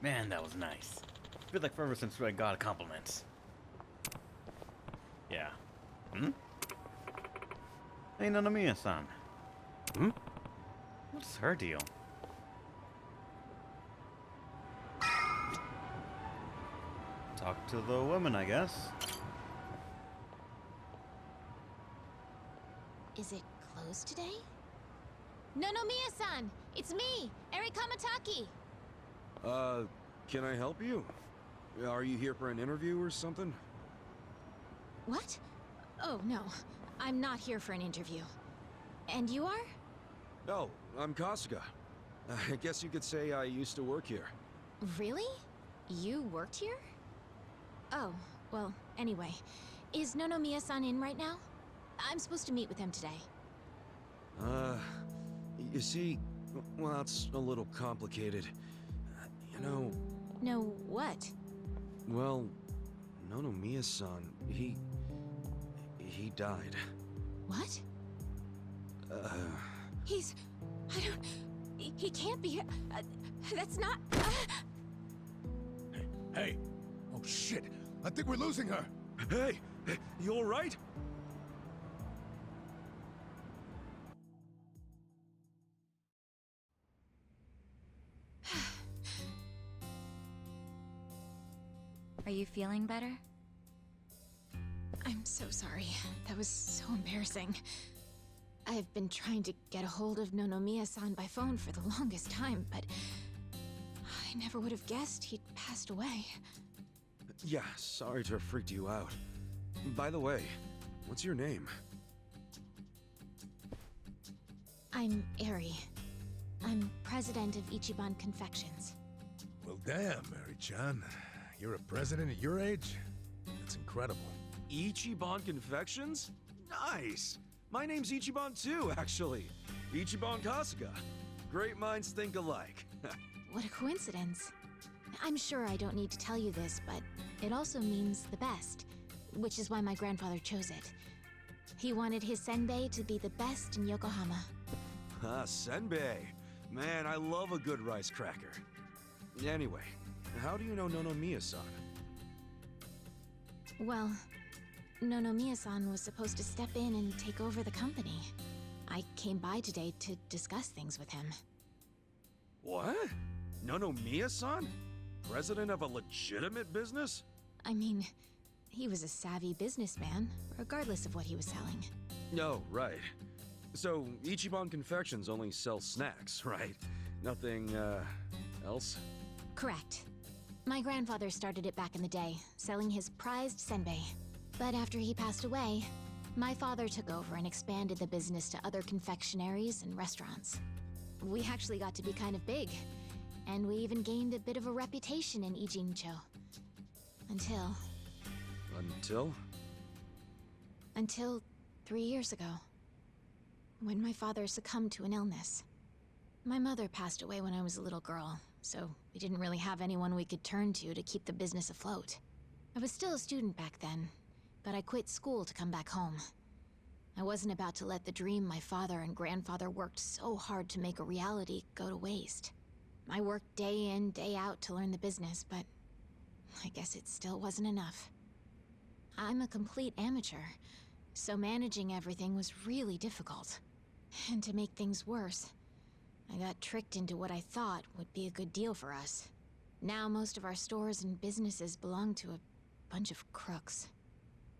Man, that was nice. Feels like forever since I got a compliment. Yeah. Hmm? Hey, Nanomiya-san. Hmm? What's her deal? Talk to the woman, I guess. Is it closed today? Nanomiya-san! It's me, Eri Kamataki! Can I help you? Are you here for an interview or something? What? Oh, no. I'm not here for an interview. And you are? Oh, I'm Kasuga. I guess you could say I used to work here. Really? You worked here? Oh, well, anyway. Is Nanomiya-san in right now? I'm supposed to meet with him today. You see, well, it's a little complicated. You know... No, what? Well, Nanomiya-san, he died. What? He's... I don't... He can't be... that's not... Hey! Oh shit! I think we're losing her! Hey! You alright? Are you feeling better? I'm so sorry. That was so embarrassing. I've been trying to get a hold of Nanomiya-san by phone for the longest time, but... I never would have guessed he'd passed away. Yeah, sorry to have freaked you out. By the way, what's your name? I'm Eri. I'm president of Ichiban Confections. Well, damn, Mary-chan. You're a president at your age? That's incredible. Ichiban Confections? Nice! My name's Ichiban too, actually. Ichiban Kasuga. Great minds think alike. What a coincidence. I'm sure I don't need to tell you this, but it also means the best, which is why my grandfather chose it. He wanted his senbei to be the best in Yokohama. Ah, senbei. Man, I love a good rice cracker. Anyway, how do you know Nanomiya-san? Well, Nanomiya-san was supposed to step in and take over the company. I came by today to discuss things with him. What? Nanomiya-san? President of a legitimate business? I mean, he was a savvy businessman, regardless of what he was selling. No, right. So, Ichiban Confections only sells snacks, right? Nothing, else? Correct. My grandfather started it back in the day, selling his prized senbei. But after he passed away, my father took over and expanded the business to other confectionaries and restaurants. We actually got to be kind of big, and we even gained a bit of a reputation in Ijincho. Until... Until 3 years ago, when my father succumbed to an illness. My mother passed away when I was a little girl, so we didn't really have anyone we could turn to keep the business afloat. I was still a student back then, but I quit school to come back home. I wasn't about to let the dream my father and grandfather worked so hard to make a reality go to waste. I worked day in, day out to learn the business, but I guess it still wasn't enough. I'm a complete amateur, so managing everything was really difficult. And to make things worse, I got tricked into what I thought would be a good deal for us. Now most of our stores and businesses belong to a bunch of crooks.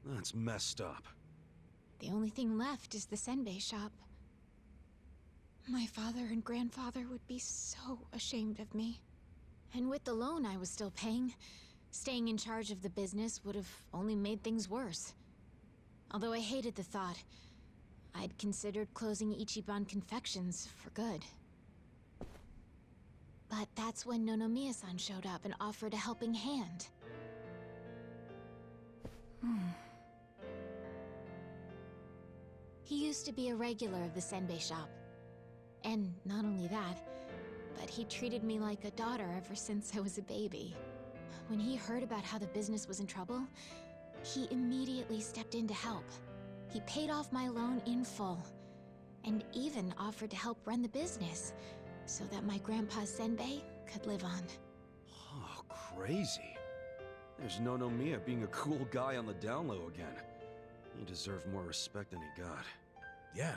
That's messed up. The only thing left is the senbei shop. My father and grandfather would be so ashamed of me. And with the loan I was still paying, staying in charge of the business would have only made things worse. Although I hated the thought, I'd considered closing Ichiban Confections for good. But that's when Nanomiya-san showed up and offered a helping hand. He used to be a regular of the senbei shop. And not only that, but he treated me like a daughter ever since I was a baby. When he heard about how the business was in trouble, he immediately stepped in to help. He paid off my loan in full, and even offered to help run the business, so that my grandpa's senbei could live on. Oh, crazy. There's Nonomiya being a cool guy on the down low again. He deserved more respect than he got. Yeah.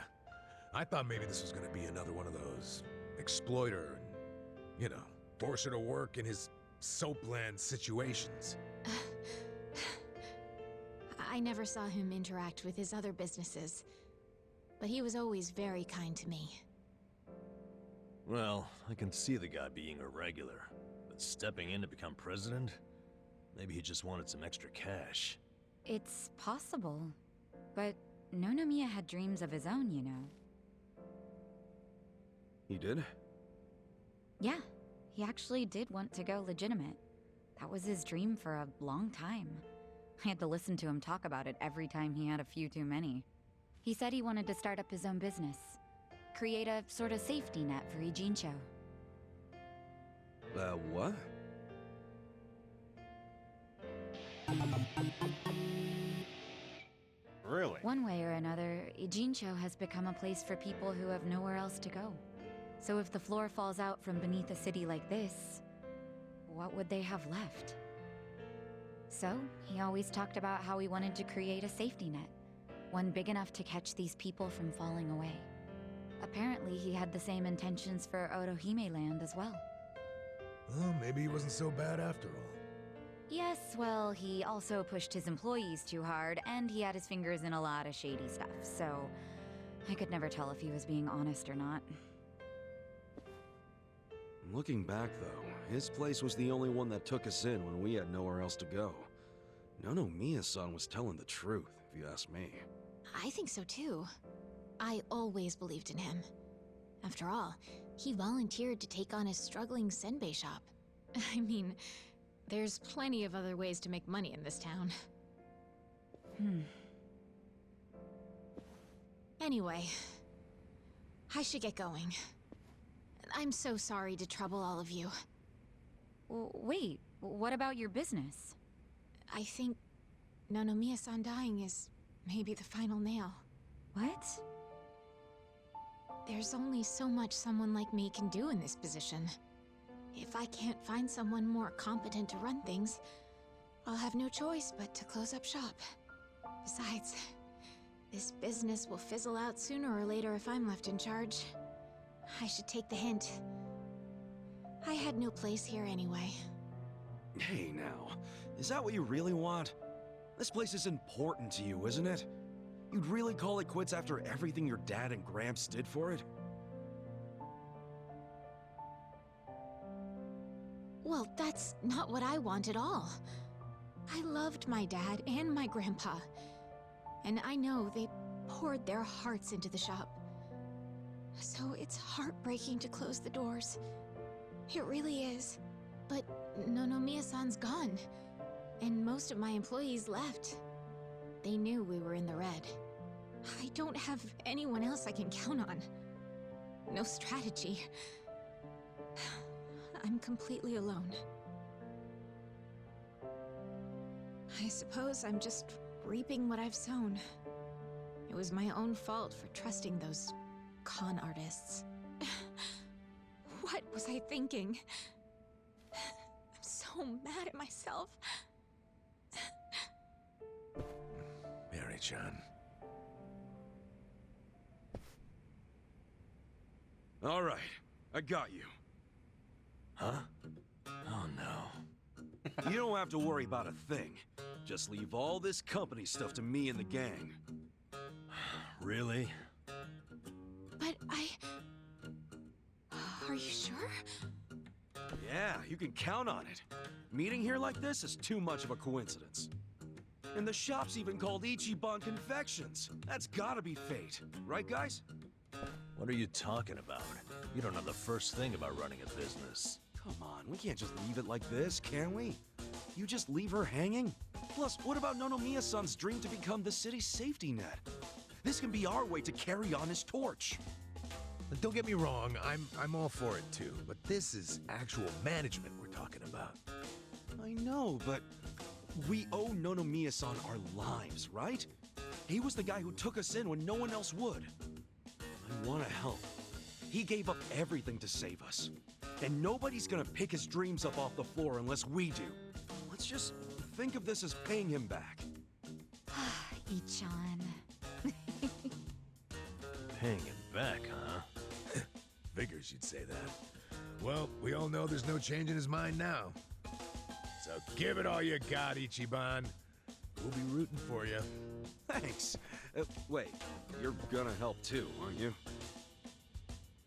I thought maybe this was gonna be another one of those exploiter and, you know, force her to work in his soapland situations. I never saw him interact with his other businesses, but he was always very kind to me. Well, I can see the guy being irregular, but stepping in to become president? Maybe he just wanted some extra cash. It's possible. But Nonomiya had dreams of his own, you know. He did? Yeah, he actually did want to go legitimate. That was his dream for a long time. I had to listen to him talk about it every time he had a few too many. He said he wanted to start up his own business. Create a sort of safety net for Ijincho. What? Really? One way or another, Ijincho has become a place for people who have nowhere else to go. So if the floor falls out from beneath a city like this, what would they have left? So, he always talked about how he wanted to create a safety net, one big enough to catch these people from falling away. Apparently, he had the same intentions for Orohime Land as well. Well, maybe he wasn't so bad after all. Yes, well, he also pushed his employees too hard, and he had his fingers in a lot of shady stuff, so I could never tell if he was being honest or not. Looking back, though, his place was the only one that took us in when we had nowhere else to go. Nonomiya-san was telling the truth, if you ask me. I think so too. I always believed in him. After all, he volunteered to take on his struggling senbei shop. I mean, there's plenty of other ways to make money in this town. Anyway, I should get going. I'm so sorry to trouble all of you. Wait, what about your business? I think Nonomiya-san dying is maybe the final nail. What? There's only so much someone like me can do in this position. If I can't find someone more competent to run things, I'll have no choice but to close up shop. Besides, this business will fizzle out sooner or later if I'm left in charge. I should take the hint. I had no place here anyway. Hey now, is that what you really want? This place is important to you, isn't it? You'd really call it quits after everything your dad and Gramps did for it? Well, that's not what I want at all. I loved my dad and my grandpa, and I know they poured their hearts into the shop. So it's heartbreaking to close the doors. It really is. But Nonomiya-san's gone, and most of my employees left. They knew we were in the red. I don't have anyone else I can count on. No strategy. I'm completely alone. I suppose I'm just reaping what I've sown. It was my own fault for trusting those con artists. What was I thinking? I'm so mad at myself. Mary-chan. All right, I got you. Huh? Oh no. You don't have to worry about a thing. Just leave all this company stuff to me and the gang. Really? But Are you sure? Yeah, you can count on it. Meeting here like this is too much of a coincidence. And the shop's even called Ichiban Confections. That's gotta be fate, right guys? What are you talking about? You don't know the first thing about running a business. Come on, we can't just leave it like this, can we? You just leave her hanging? Plus, what about Nonomiya-san's dream to become the city's safety net? This can be our way to carry on his torch. Don't get me wrong, I'm all for it too, but this is actual management we're talking about. I know, but we owe Nonomiya-san our lives, right? He was the guy who took us in when no one else would. I want to help. He gave up everything to save us. And nobody's gonna pick his dreams up off the floor unless we do. Let's just think of this as paying him back. Ichan. Paying him back, huh? Figures you'd say that. Well, we all know there's no change in his mind now. So give it all you got, Ichiban. We'll be rooting for you. Thanks. Wait, you're gonna help too, aren't you?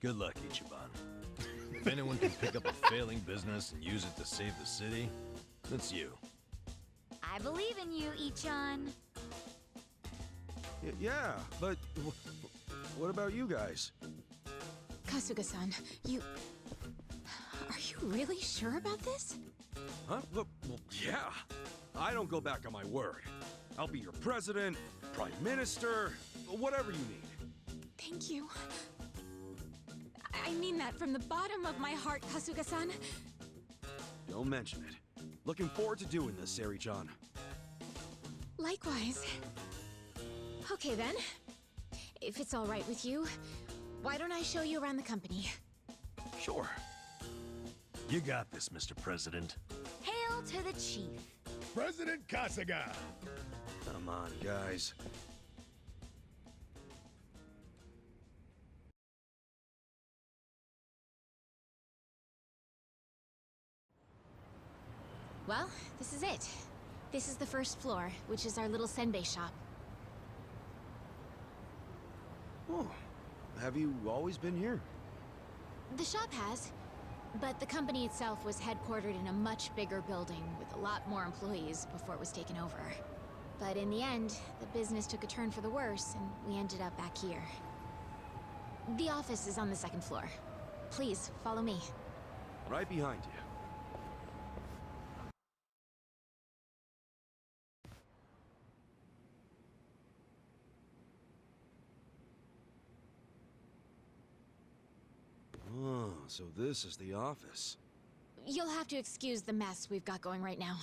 Good luck, Ichiban. If anyone can pick up a failing business and use it to save the city, it's you. I believe in you, Ichan. Yeah, but what about you guys? Kasuga-san, you... Are you really sure about this? Huh? Well, yeah. I don't go back on my word. I'll be your president, prime minister, whatever you need. Thank you. I mean that from the bottom of my heart, Kasuga-san. Don't mention it. Looking forward to doing this, Sari-chan. Likewise. Okay then. If it's all right with you, why don't I show you around the company? Sure. You got this, Mr. President. Hail to the chief. President Kasuga! Come on, guys. Well, this is it. This is the first floor, which is our little senbei shop. Oh, have you always been here? The shop has, but the company itself was headquartered in a much bigger building with a lot more employees before it was taken over. But in the end, the business took a turn for the worse, and we ended up back here. The office is on the second floor. Please, follow me. Right behind you. Oh, so this is the office. You'll have to excuse the mess we've got going right now.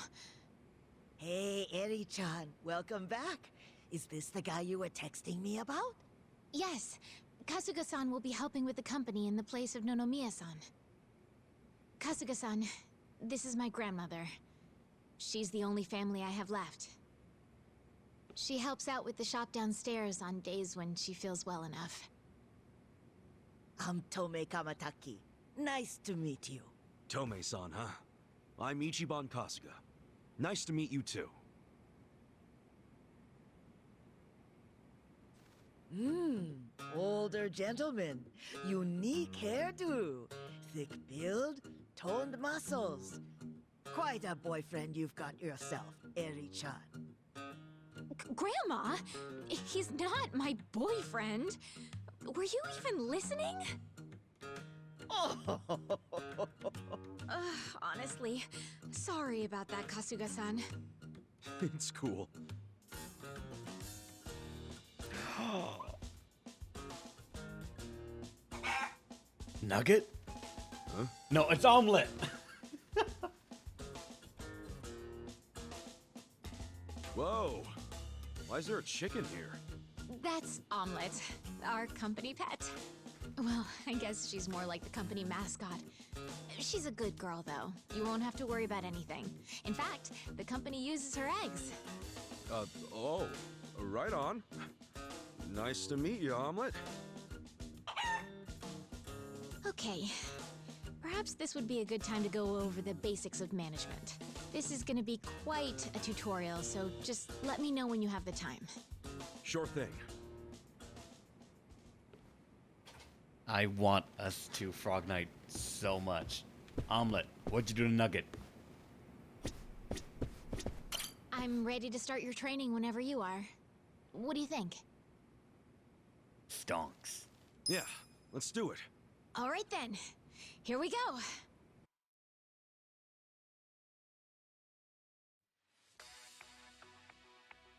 Hey, Eri-chan, welcome back. Is this the guy you were texting me about? Yes, Kasuga-san will be helping with the company in the place of Nonomiya-san. Kasuga-san, this is my grandmother. She's the only family I have left. She helps out with the shop downstairs on days when she feels well enough. I'm Tome Kamataki. Nice to meet you. Tome-san, huh? I'm Ichiban Kasuga. Nice to meet you too. Older gentleman. Unique hairdo. Thick build, toned muscles. Quite a boyfriend you've got yourself, Eri-chan. Grandma? He's not my boyfriend. Were you even listening? Oh, Honestly, sorry about that, Kasuga-san. It's cool. Nugget? Huh? No, it's omelet. Whoa. Why is there a chicken here? That's Omelet, our company pet. Well, I guess she's more like the company mascot. She's a good girl, though. You won't have to worry about anything. In fact, the company uses her eggs. Oh, right on. Nice to meet you, Omelet. Okay. Perhaps this would be a good time to go over the basics of management. This is gonna be quite a tutorial, so just let me know when you have the time. Sure thing. I want us to Frog Night so much. Omelet, what'd you do to Nugget? I'm ready to start your training whenever you are. What do you think? Stonks. Yeah, let's do it. All right then. Here we go.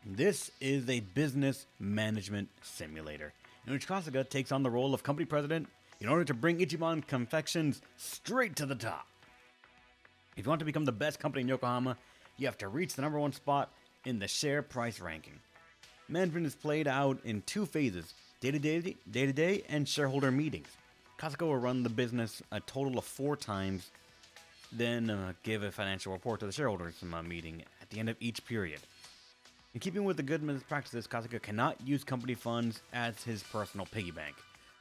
This is a business management simulator, in which Kasuga takes on the role of company president in order to bring Ichiban Confections straight to the top. If you want to become the best company in Yokohama, you have to reach the #1 spot in the share price ranking. Management is played out in 2 phases, day-to-day and shareholder meetings. Kazuko will run the business a total of 4 times, then give a financial report to the shareholders meeting at the end of each period. In keeping with the good business practices, Kazuko cannot use company funds as his personal piggy bank,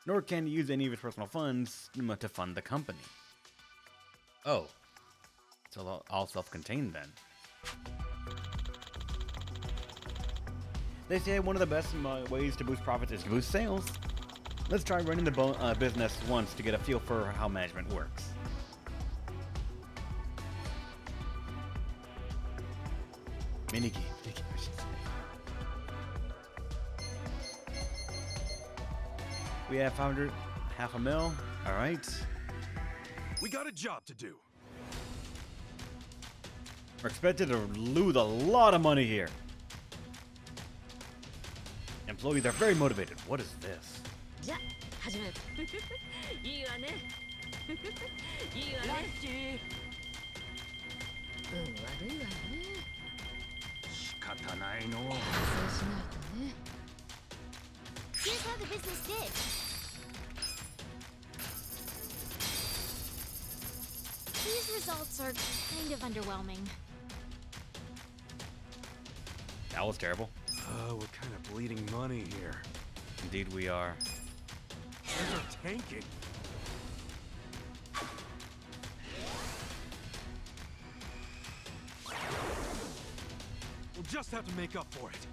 nor can he use any of his personal funds to fund the company. Oh, so all self-contained then. They say one of the best ways to boost profits is to boost sales. Let's try running the business once to get a feel for how management works. Minigame, I should say. We have 500, half a mil. All right. We got a job to do. We're expected to lose a lot of money here. Employees are very motivated. What is this? じゃ始めるいいわねいいわねラッキー。悪いわね仕方ないの。そうしないとね Here's how the business did. These results are kind of underwhelming. That was terrible. We're kind of bleeding money here. Indeed we are. Things are tanking. We'll just have to make up for it.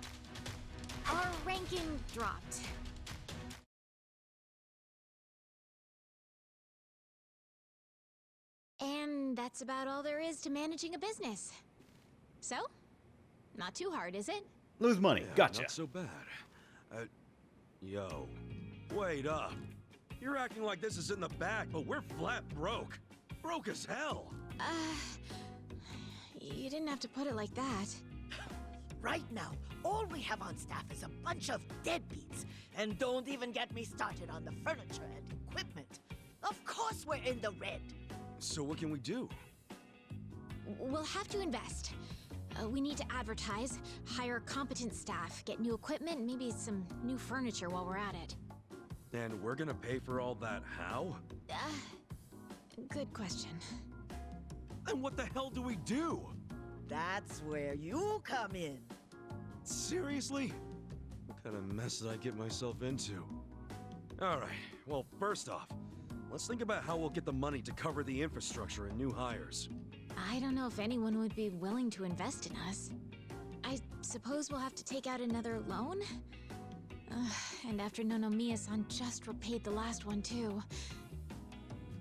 Our ranking dropped. And that's about all there is to managing a business. So, not too hard, is it? Lose money. Yeah, Gotcha. Not so bad. Yo, wait up. You're acting like this is in the back, but we're flat broke. Broke as hell. You didn't have to put it like that. Right now, all we have on staff is a bunch of deadbeats. And don't even get me started on the furniture and equipment. Of course we're in the red. So what can we do? We'll have to invest. We need to advertise, hire competent staff, get new equipment, maybe some new furniture while we're at it. And we're gonna pay for all that how? Good question. And what the hell do we do? That's where you come in. Seriously? What kind of mess did I get myself into? Alright, well, first off, let's think about how we'll get the money to cover the infrastructure and new hires. I don't know if anyone would be willing to invest in us. I suppose we'll have to take out another loan? And after Nonomiya-san just repaid the last one too.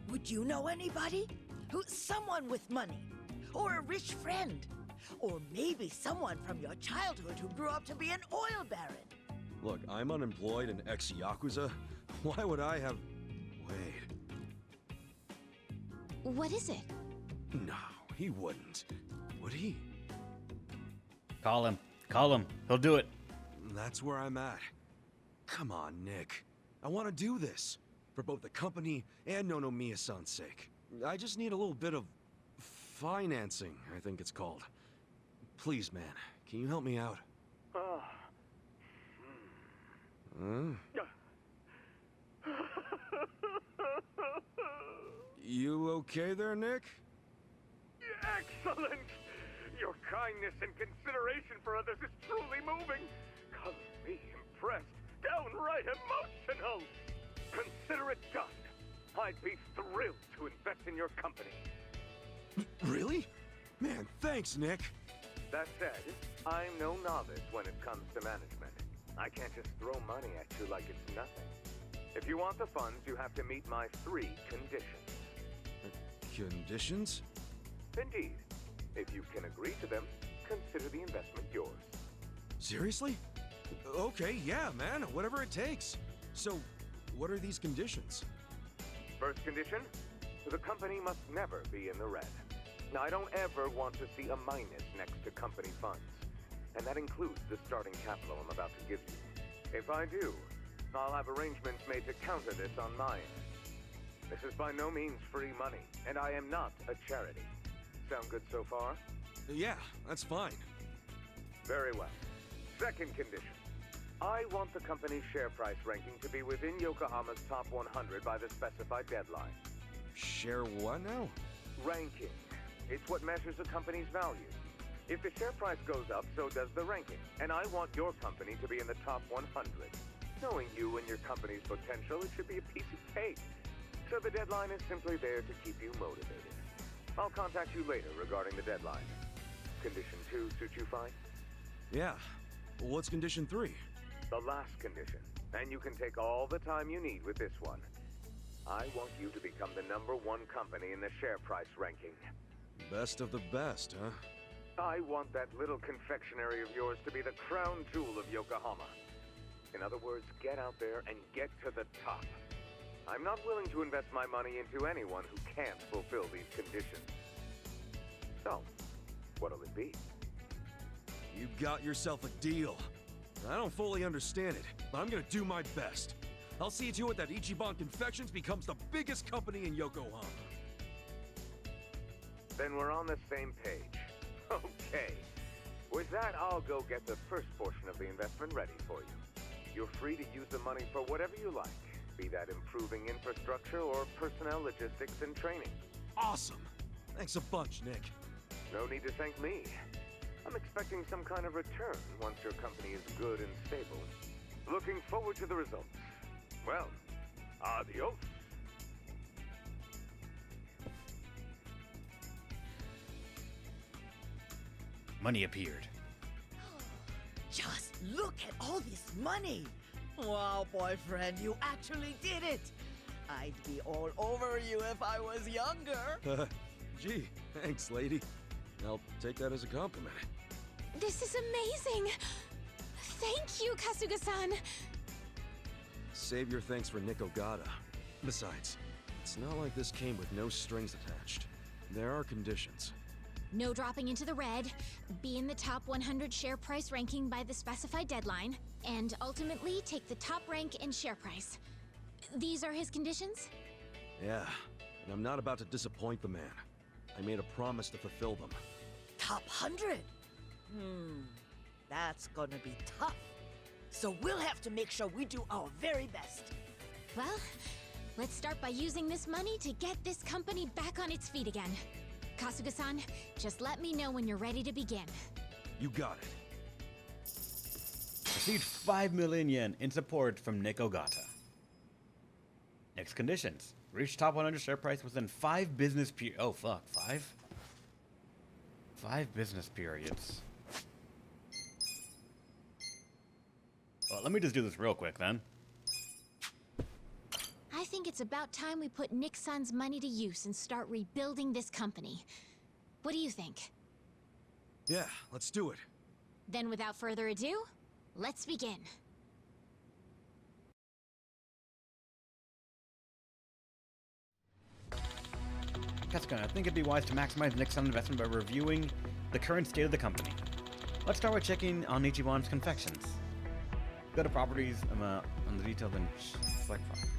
Would you know anybody? Someone with money? Or a rich friend? Or maybe someone from your childhood who grew up to be an oil baron? Look, I'm unemployed and ex-Yakuza. Why would I have... Wait. What is it? No, he wouldn't. Would he? Call him. Call him. He'll do it. That's where I'm at. Come on, Nick. I want to do this. For both the company and Nonomiya-san's sake. I just need a little bit of... financing, I think it's called. Please, man. Can you help me out? Huh? You okay there, Nick? Excellent! Your kindness and consideration for others is truly moving. Colors me impressed, downright emotional. Consider it done. I'd be thrilled to invest in your company. Really? Man, thanks, Nick. That said, I'm no novice when it comes to management. I can't just throw money at you like it's nothing. If you want the funds, you have to meet my 3 conditions. Conditions? Indeed. If you can agree to them, consider the investment yours. Seriously? Okay, yeah, man, whatever it takes. So, what are these conditions? First condition, the company must never be in the red. Now, I don't ever want to see a minus next to company funds. And that includes the starting capital I'm about to give you. If I do, I'll have arrangements made to counter this on my end. This is by no means free money, and I am not a charity. Sound good so far? Yeah, that's fine. Very well. Second condition. I want the company's share price ranking to be within Yokohama's top 100 by the specified deadline. Share what now? Ranking. It's what measures a company's value. If the share price goes up, so does the ranking. And I want your company to be in the top 100. Knowing you and your company's potential, it should be a piece of cake. So the deadline is simply there to keep you motivated. I'll contact you later regarding the deadline. Condition 2 suit you fine? Yeah. Well, what's condition 3? The last condition. And you can take all the time you need with this one. I want you to become the #1 company in the share price ranking. Best of the best, huh? I want that little confectionery of yours to be the crown jewel of Yokohama. In other words, get out there and get to the top. I'm not willing to invest my money into anyone who can't fulfill these conditions. So, what'll it be? You got yourself a deal. I don't fully understand it, but I'm gonna do my best. I'll see to it that Ichiban Confections becomes the biggest company in Yokohama. Then we're on the same page. Okay. With that, I'll go get the first portion of the investment ready for you. You're free to use the money for whatever you like, be that improving infrastructure or personnel logistics and training. Awesome! Thanks a bunch, Nick. No need to thank me. I'm expecting some kind of return once your company is good and stable. Looking forward to the results. Well, adios. Money appeared. Just look at all this money! Wow, boyfriend, you actually did it! I'd be all over you if I was younger. Gee, thanks, lady. I'll take that as a compliment. This is amazing! Thank you, Kasuga-san! Save your thanks for Nick Ogata. Besides, it's not like this came with no strings attached. There are conditions. No dropping into the red, be in the top 100 share price ranking by the specified deadline, and ultimately take the top rank in share price. These are his conditions? Yeah, and I'm not about to disappoint the man. I made a promise to fulfill them. Top 100? That's gonna be tough. So we'll have to make sure we do our very best. Well, let's start by using this money to get this company back on its feet again. Kasuga-san, just let me know when you're ready to begin. You got it. Received 5 million yen in support from Nick Ogata. Next conditions. Reach top 100 share price within 5 business periods. Oh, fuck. 5? 5 business periods. Well, let me just do this real quick then. I think it's about time we put Nick-san's money to use and start rebuilding this company. What do you think? Yeah, let's do it. Then without further ado, let's begin. Kasuga, I think it'd be wise to maximize Nick's investment by reviewing the current state of the company. Let's start with checking on Ichiban's confections. Go to properties on the detail, then select properties.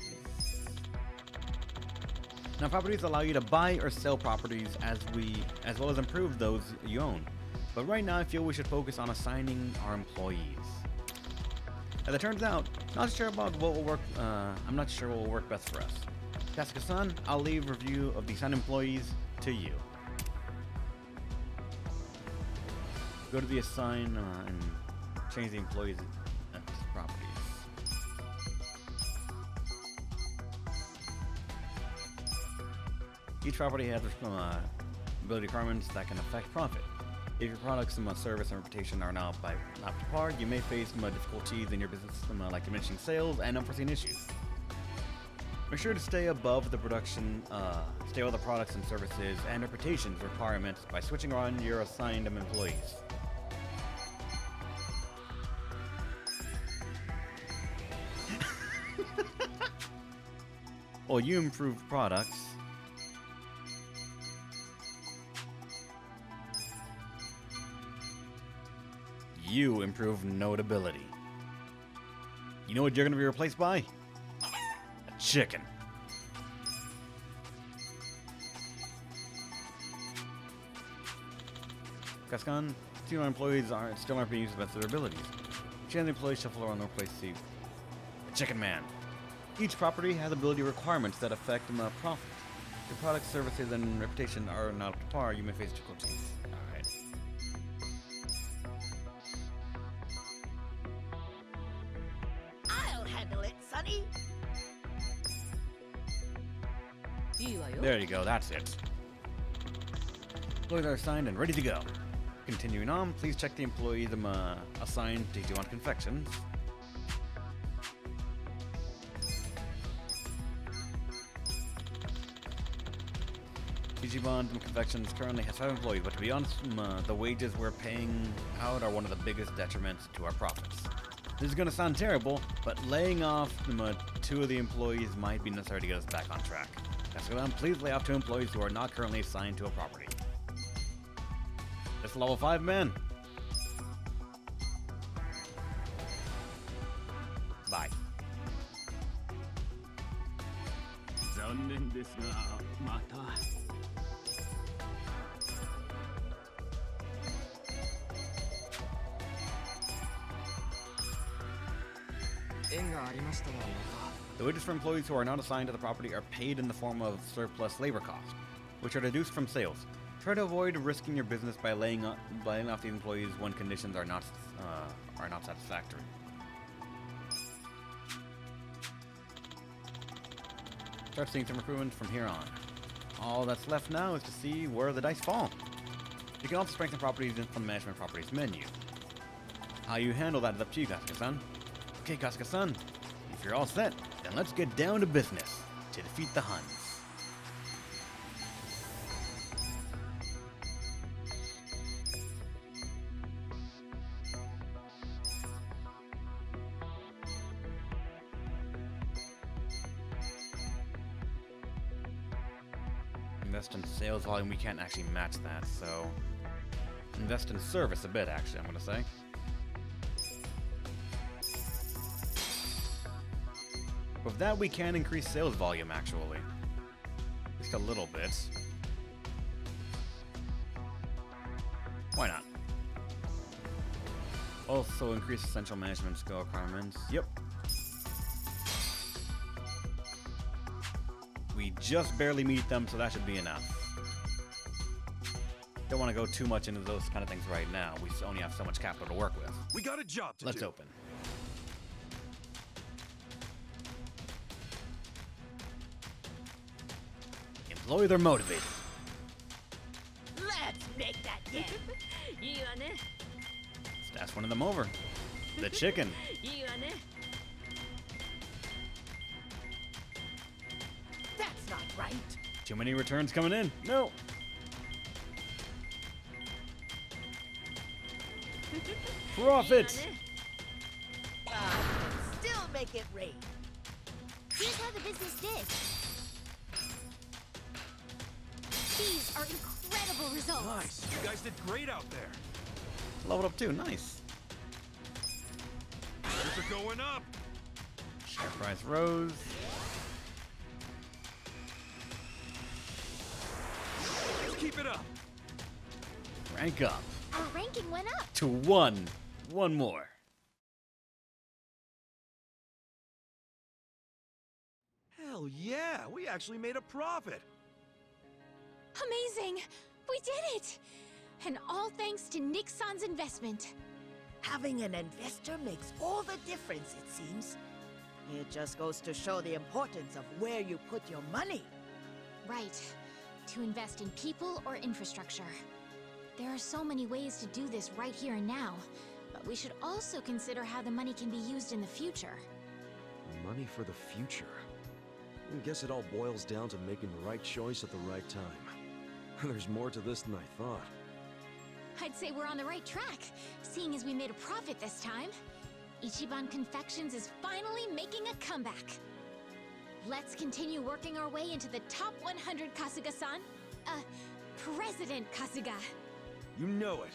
Now, properties allow you to buy or sell properties as well as improve those you own. But right now, I feel we should focus on assigning our employees. As it turns out, not sure about what will work. I'm not sure what will work best for us. Kasuga-san, I'll leave review of the assigned employees to you. Go to the assign and change the employees' properties. Each property has ability requirements that can affect profit. If your products and service and reputation are not up to par, you may face difficulties in your business, like diminishing sales and unforeseen issues. Make sure to stay above the production, stay with the products and services and reputations requirements by switching on your assigned employees. Well, you improve products. You improve notability. You know what you're going to be replaced by? A chicken. Kasuga, 2 employees still aren't being used to the best of their abilities. Each of the employees shuffle around their place to see the Chicken Man. Each property has ability requirements that affect profit. If your product, services, and reputation are not up to par, you may face difficulties. Alright. I'll handle it, Sonny. There you go, that's it. Employees are assigned and ready to go. Continuing on, please check the employees assigned to Ichiban Confections. Ichiban Confections currently has 5 employees, but to be honest, the wages we're paying out are one of the biggest detriments to our profits. This is going to sound terrible, but laying off 2 of the employees might be necessary to get us back on track. Please lay off 2 employees who are not currently assigned to a property. This level 5 man. Bye. The wages for employees who are not assigned to the property are paid in the form of surplus labor costs, which are deduced from sales. Try to avoid risking your business by laying off these employees when conditions are not satisfactory. Start seeing some improvements from here on. All that's left now is to see where the dice fall. You can also strengthen properties from the management properties menu. How you handle that is up to you, Kasuga-san. Okay, Kasuga-san, if you're all set, then let's get down to business to defeat the Huns. Invest in sales volume, we can't actually match that, so invest in service a bit, actually, I'm gonna say. With that, we can increase sales volume, actually. Just a little bit. Why not? Also increase essential management skill requirements. Yep. We just barely meet them, so that should be enough. Don't want to go too much into those kind of things right now. We only have so much capital to work with. We got a job to do. Let's open. Employees are motivated. Let's make that yen. Let's ask one of them over. The chicken. That's not right. Too many returns coming in. No. Profit. Still make it rain. Here's how the business did. These are incredible results. Nice. You guys did great out there. Leveled up too. Nice. Shares are going up. Share price rose. Keep it up. Rank up. Our ranking went up. To 1. One more. Hell yeah, we actually made a profit. Amazing! We did it! And all thanks to Nick-san's investment. Having an investor makes all the difference, it seems. It just goes to show the importance of where you put your money. Right. To invest in people or infrastructure. There are so many ways to do this right here and now, but we should also consider how the money can be used in the future. Money for the future. I guess it all boils down to making the right choice at the right time. There's more to this than I thought. I'd say we're on the right track, seeing as we made a profit this time. Ichiban Confections is finally making a comeback. Let's continue working our way into the top 100, Kasuga-san. President Kasuga. You know it.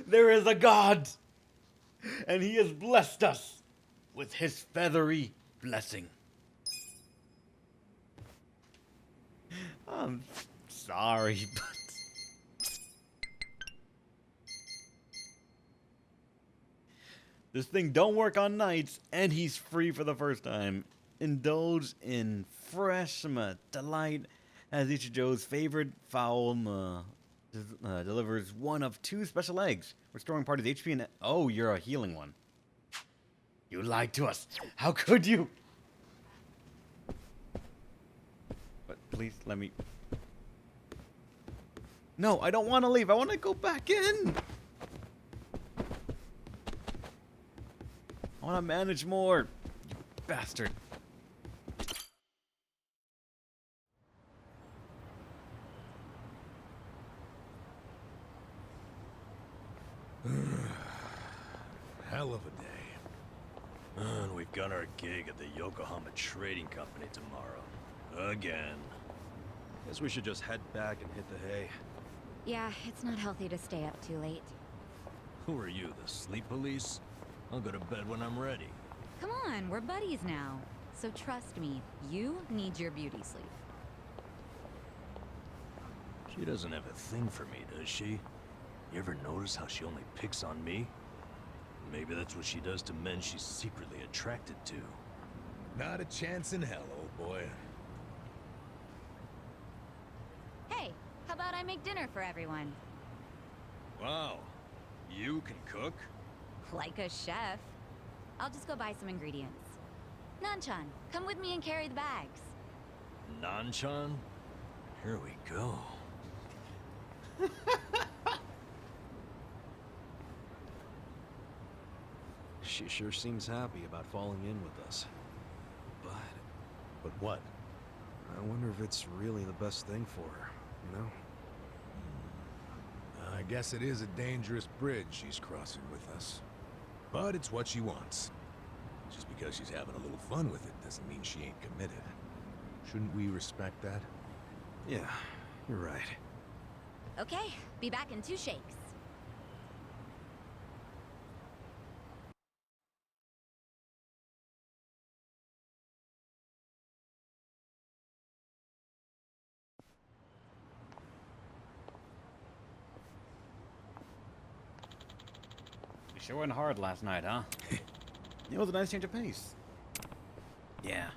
There is a God, and He has blessed us with his feathery blessing. I'm sorry, but this thing don't work on nights, and he's free for the first time. Indulge in fresh delight as Ichijo's favorite fowl delivers one of 2 special eggs, restoring part of the HP and... Oh, you're a healing one. You lied to us. How could you? But please let me... No, I don't want to leave. I want to go back in. I want to manage more. You bastard. Hell of a day. And we've got our gig at the Yokohama Trading Company tomorrow. Again. Guess we should just head back and hit the hay. Yeah, it's not healthy to stay up too late. Who are you, the sleep police? I'll go to bed when I'm ready. Come on, we're buddies now. So trust me, you need your beauty sleep. She doesn't have a thing for me, does she? You ever notice how she only picks on me? Maybe that's what she does to men she's secretly attracted to. Not a chance in hell, old boy. Hey, how about I make dinner for everyone? Wow. You can cook? Like a chef. I'll just go buy some ingredients. Nanchan, come with me and carry the bags. Nanchan? Here we go. She sure seems happy about falling in with us. But what? I wonder if it's really the best thing for her, you know? I guess it is a dangerous bridge she's crossing with us. But it's what she wants. Just because she's having a little fun with it doesn't mean she ain't committed. Shouldn't we respect that? Yeah, you're right. Okay, be back in 2 shakes. You sure went hard last night, huh? It was a nice change of pace. Yeah.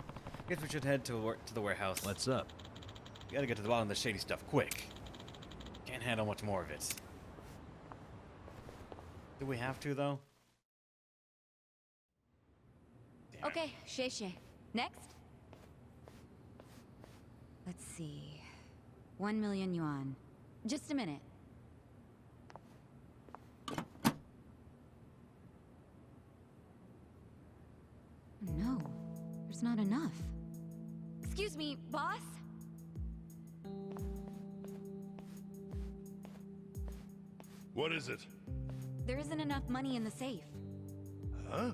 Guess we should head to the warehouse. What's up? We gotta get to the bottom of the shady stuff quick. Can't handle much more of it. Do we have to, though? Damn it. Okay, Sheshe. Next? Let's see. 1 million yuan. Just a minute. No, there's not enough. Excuse me, boss? What is it? There isn't enough money in the safe. Huh?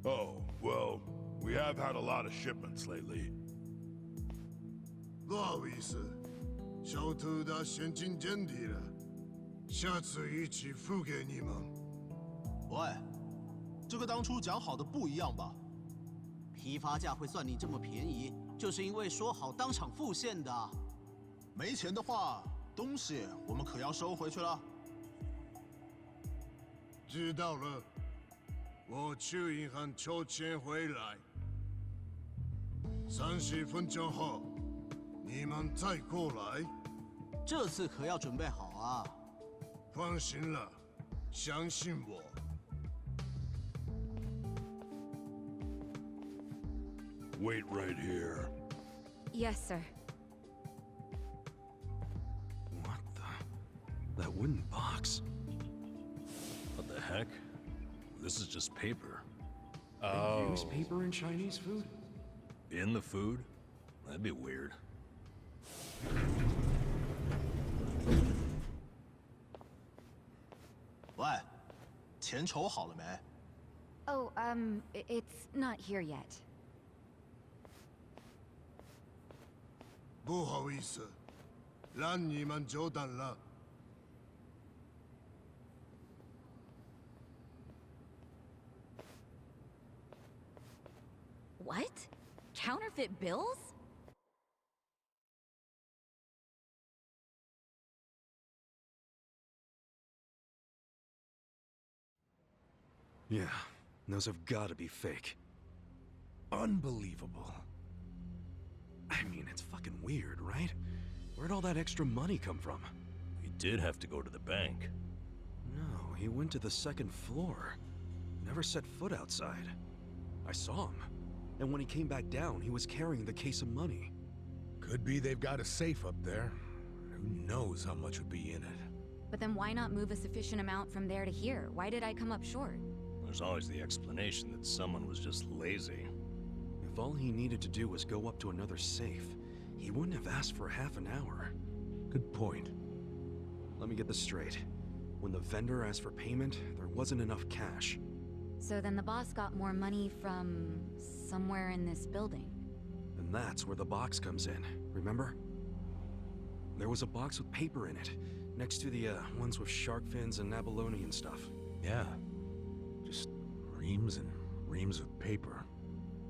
Oh, well, we have had a lot of shipments lately. 不好意思，小偷的现金见底了，下次一起付给你们。喂，这个当初讲好的不一样吧？批发价会算你这么便宜，就是因为说好当场付现的。没钱的话，东西我们可要收回去了。知道了，我去银行取钱回来。30分钟后，你们再过来。这次可要准备好啊！放心了，相信我。Wait right here. Yes, sir. What the? That wooden box? What the heck? This is just paper. They use paper in Chinese food? In the food? That'd be weird. 喂，钱筹好了没？ Oh, it's not here yet. 不好意思，让你们久等了。counterfeit bills? Yeah, those have gotta be fake. Unbelievable. I mean, it's fucking weird, right? Where'd all that extra money come from? He did have to go to the bank. No, he went to the second floor. Never set foot outside. I saw him. And when he came back down, he was carrying the case of money. Could be they've got a safe up there. Who knows how much would be in it? But then why not move a sufficient amount from there to here? Why did I come up short? There's always the explanation that someone was just lazy. If all he needed to do was go up to another safe, he wouldn't have asked for half an hour. Good point. Let me get this straight. When the vendor asked for payment, there wasn't enough cash. So then the boss got more money from somewhere in this building. And that's where the box comes in, remember? There was a box with paper in it, next to the ones with shark fins and abalone and stuff. Yeah. Just reams and reams of paper.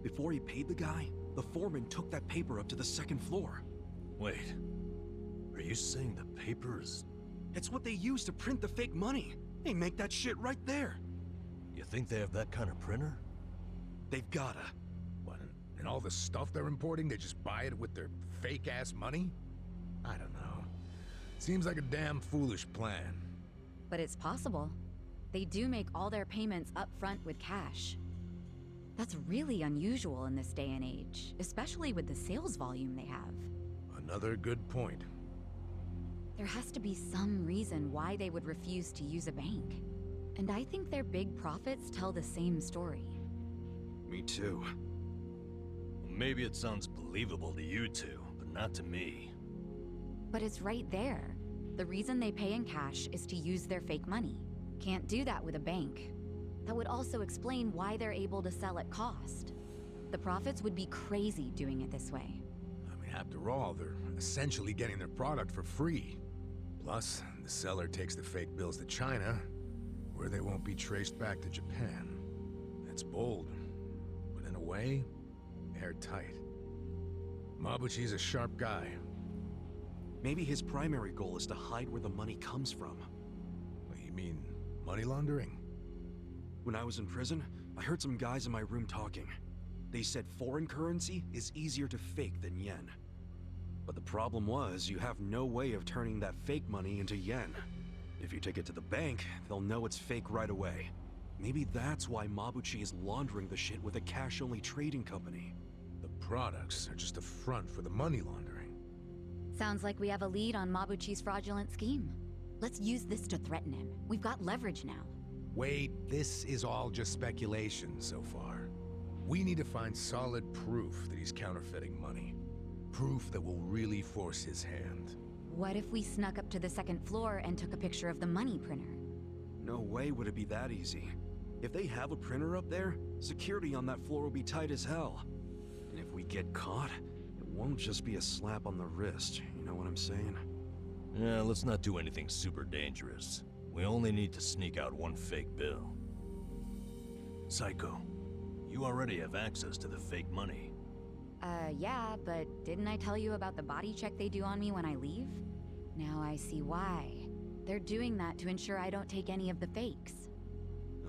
Before he paid the guy, the foreman took that paper up to the second floor. Wait, are you saying the paper is... It's what they use to print the fake money. They make that shit right there. You think they have that kind of printer? They've gotta. What, and all the stuff they're importing, they just buy it with their fake-ass money? I don't know. Seems like a damn foolish plan. But it's possible. They do make all their payments up front with cash. That's really unusual in this day and age, especially with the sales volume they have. Another good point. There has to be some reason why they would refuse to use a bank. And I think their big profits tell the same story. Me too. Maybe it sounds believable to you two, but not to me. But it's right there. The reason they pay in cash is to use their fake money. Can't do that with a bank. That would also explain why they're able to sell at cost. The profits would be crazy doing it this way. I mean, after all, they're essentially getting their product for free. Plus, the seller takes the fake bills to China, where they won't be traced back to Japan. It's bold, but in a way, airtight. Mabuchi's a sharp guy. Maybe his primary goal is to hide where the money comes from. What, you mean money laundering? When I was in prison, I heard some guys in my room talking. They said foreign currency is easier to fake than yen. But the problem was, you have no way of turning that fake money into yen. If you take it to the bank, they'll know it's fake right away. Maybe that's why Mabuchi is laundering the shit with a cash-only trading company. The products are just a front for the money laundering. Sounds like we have a lead on Mabuchi's fraudulent scheme. Let's use this to threaten him. We've got leverage now. Wait, this is all just speculation so far. We need to find solid proof that he's counterfeiting money. Proof that will really force his hand. What if we snuck up to the second floor and took a picture of the money printer? No way would it be that easy. If they have a printer up there, security on that floor will be tight as hell. And if we get caught, it won't just be a slap on the wrist, you know what I'm saying? Yeah, let's not do anything super dangerous. We only need to sneak out one fake bill. Psycho, you already have access to the fake money. Yeah, but didn't I tell you about the body check they do on me when I leave? Now I see why. They're doing that to ensure I don't take any of the fakes.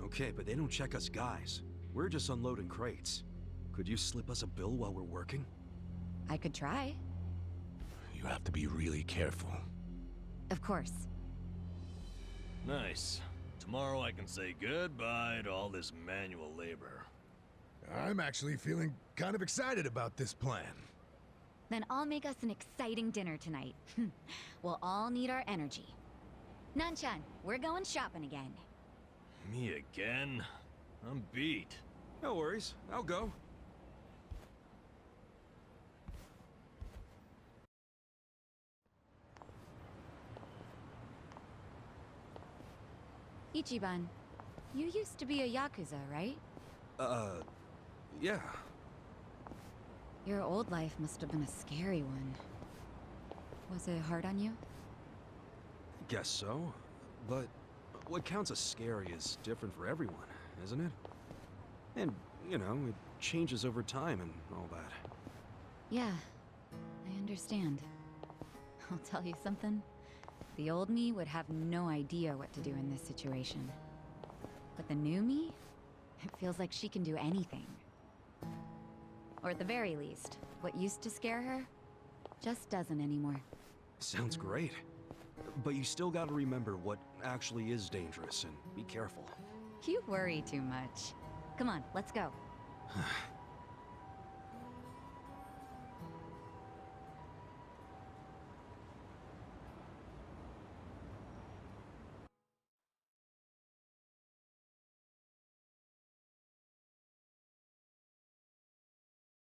Okay, but they don't check us guys. We're just unloading crates. Could you slip us a bill while we're working? I could try. You have to be really careful. Of course. Nice. Tomorrow I can say goodbye to all this manual labor. I'm actually feeling kind of excited about this plan. Then I'll make us an exciting dinner tonight. We'll all need our energy. Nanchan, we're going shopping again. Me again? I'm beat. No worries, I'll go. Ichiban, you used to be a Yakuza, right? Yeah. Your old life must have been a scary one. Was it hard on you? Guess so. But what counts as scary is different for everyone, isn't it? And, you know, it changes over time and all that. Yeah, I understand. I'll tell you something. The old me would have no idea what to do in this situation. But the new me? It feels like she can do anything. Or at the very least, what used to scare her, just doesn't anymore. Sounds great. But you still gotta remember what actually is dangerous and be careful. You worry too much. Come on, let's go.